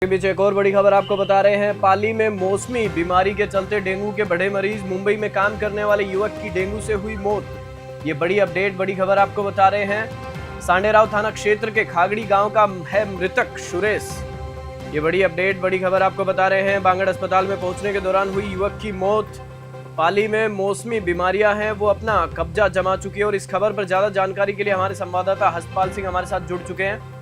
के बीच एक और बड़ी खबर आपको बता रहे हैं। पाली में मौसमी बीमारी के चलते डेंगू के बढ़े मरीज। मुंबई में काम करने वाले युवक की डेंगू से हुई मौत। ये बड़ी अपडेट, बड़ी खबर आपको बता रहे हैं। सांडेराव थाना क्षेत्र के खागड़ी गांव का है मृतक सुरेश। ये बड़ी अपडेट, बड़ी खबर आपको बता रहे हैं। बांगड़ अस्पताल में पहुंचने के दौरान हुई युवक की मौत। पाली में मौसमी बीमारियां हैं वो अपना कब्जा जमा चुकी है। और इस खबर पर ज्यादा जानकारी के लिए हमारे संवाददाता हसपाल सिंह हमारे साथ जुड़ चुके हैं।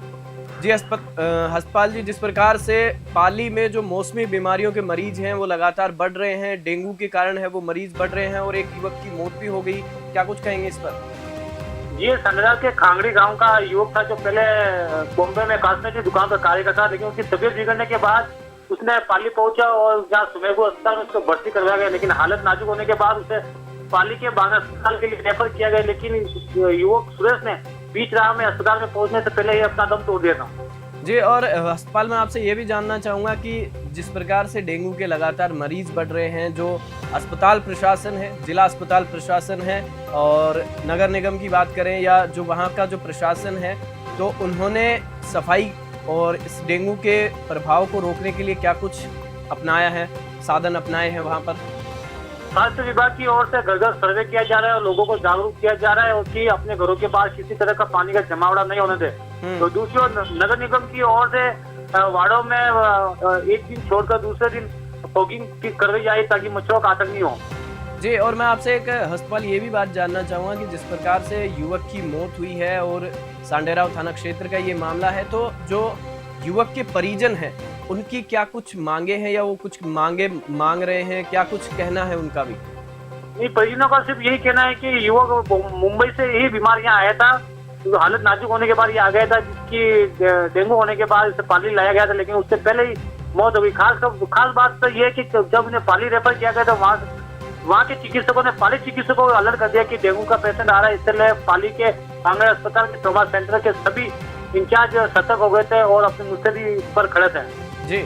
जी हसपाल जी, जिस प्रकार से पाली में जो मौसमी बीमारियों के मरीज हैं वो लगातार बढ़ रहे हैं, डेंगू के कारण है वो मरीज बढ़ रहे हैं और एक युवक की मौत भी हो गई, क्या कुछ कहेंगे इस पर? ये संडरा के खांगड़ी गांव का युवक था जो पहले बॉम्बे में कॉस्मेटिक दुकान पर कार्य करता था, लेकिन उसकी तबीयत बिगड़ने के बाद उसने पाली पहुंचा और जहाँ सुमेरपुर अस्पताल में उसको भर्ती करवाया गया, लेकिन हालत नाजुक होने के बाद उसे पाली के बांगड़ अस्पताल के लिए रेफर किया गया। लेकिन युवक सुरेश ने बीच राह में अस्पताल में पहुंचने से पहले ही अपना दम तोड़ दिया था। जी, और अस्पताल में आपसे ये भी जानना चाहूंगा कि जिस प्रकार से डेंगू के लगातार मरीज बढ़ रहे हैं, जो अस्पताल प्रशासन है, जिला अस्पताल प्रशासन है और नगर निगम की बात करें या जो वहाँ का जो प्रशासन है, तो उन्होंने सफाई और इस डेंगू के प्रभाव को रोकने के लिए क्या कुछ अपनाया है, साधन अपनाए हैं वहाँ पर? स्वास्थ्य विभाग की ओर से घर घर सर्वे किया जा रहा है और लोगों को जागरूक किया जा रहा है और कि अपने घरों के पास किसी तरह का पानी का जमावड़ा नहीं होने दे। तो दूसरी ओर नगर निगम की ओर से वार्डों में एक दिन छोड़कर दूसरे दिन फॉगिंग करवाई जाए ताकि मच्छरों का आतंक नहीं हो। जी, और मैं आपसे एक हसपाल ये भी बात जानना चाहूँगा कि जिस प्रकार से युवक की मौत हुई है और सांडेराव थाना क्षेत्र का ये मामला है, तो जो युवक के परिजन हैं उनकी क्या कुछ मांगे हैं या वो कुछ मांग रहे हैं, क्या कुछ कहना है उनका भी? नहीं, परिजनों का सिर्फ यही कहना है कि युवक मुंबई से यही बीमारियां आया था, तो हालत नाजुक होने के बाद ये आ गया था, जिसकी डेंगू होने के बाद इसे पाली लाया गया था, लेकिन उससे पहले ही मौत हो गई। खास बात तो ये है कि जब उन्हें पाली रेफर किया गया था, वहाँ के चिकित्सकों ने पाली चिकित्सकों को अलर्ट कर दिया कि डेंगू का पेशेंट आ रहा है। इसलिए पाली के बांगड़ अस्पताल के ट्रॉमा सेंटर के सभी इंचार्ज सतर्क हो गए थे और अपनी मुस्तैदी पर खड़े थे। जी,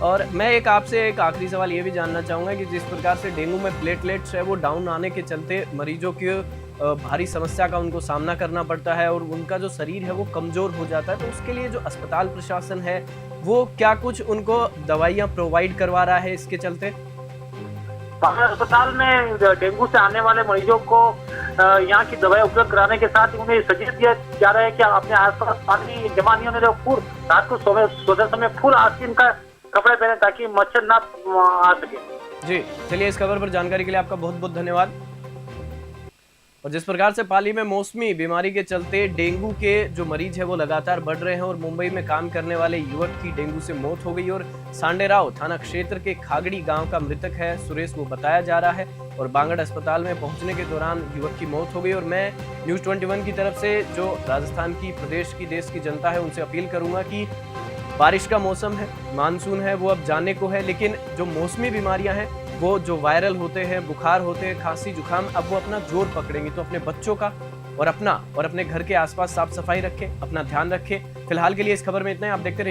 और मैं आपसे एक आखिरी सवाल ये भी जानना चाहूँगा कि जिस प्रकार से डेंगू में प्लेटलेट्स है वो डाउन आने के चलते मरीजों की भारी समस्या का उनको सामना करना पड़ता है और उनका जो शरीर है वो कमज़ोर हो जाता है, तो उसके लिए जो अस्पताल प्रशासन है वो क्या कुछ उनको दवाइयाँ प्रोवाइड करवा रहा है इसके चलते? अस्पताल में डेंगू से आने वाले मरीजों को यहाँ की दवाई उपलब्ध कराने के साथ ही उन्हें सजेस्ट दिया जा रहा है कि अपने आसपास पानी जमा नहीं होने दो, फुल रात को सोते समय फुल आस्तीन का कपड़े पहने ताकि मच्छर ना आ सके। जी, चलिए, इस खबर पर जानकारी के लिए आपका बहुत बहुत धन्यवाद। और जिस प्रकार से पाली में मौसमी बीमारी के चलते डेंगू के जो मरीज है वो लगातार बढ़ रहे हैं और मुंबई में काम करने वाले युवक की डेंगू से मौत हो गई और सांडेराव थाना क्षेत्र के खागड़ी गांव का मृतक है सुरेश वो बताया जा रहा है और बांगड़ अस्पताल में पहुंचने के दौरान युवक की मौत हो गई। और मैं न्यूज़ 21 की तरफ से जो राजस्थान की, प्रदेश की, देश की जनता है उनसे अपील करूंगा कि बारिश का मौसम है, मानसून है, वो अब जाने को है, लेकिन जो मौसमी बीमारियां हैं वो जो वायरल होते हैं, बुखार होते हैं, खांसी जुकाम, अब वो अपना जोर पकड़ेंगी। तो अपने बच्चों का और अपने घर के आसपास साफ सफाई रखें, अपना ध्यान रखें। फिलहाल के लिए इस खबर में इतना ही। आप देखते रहिए।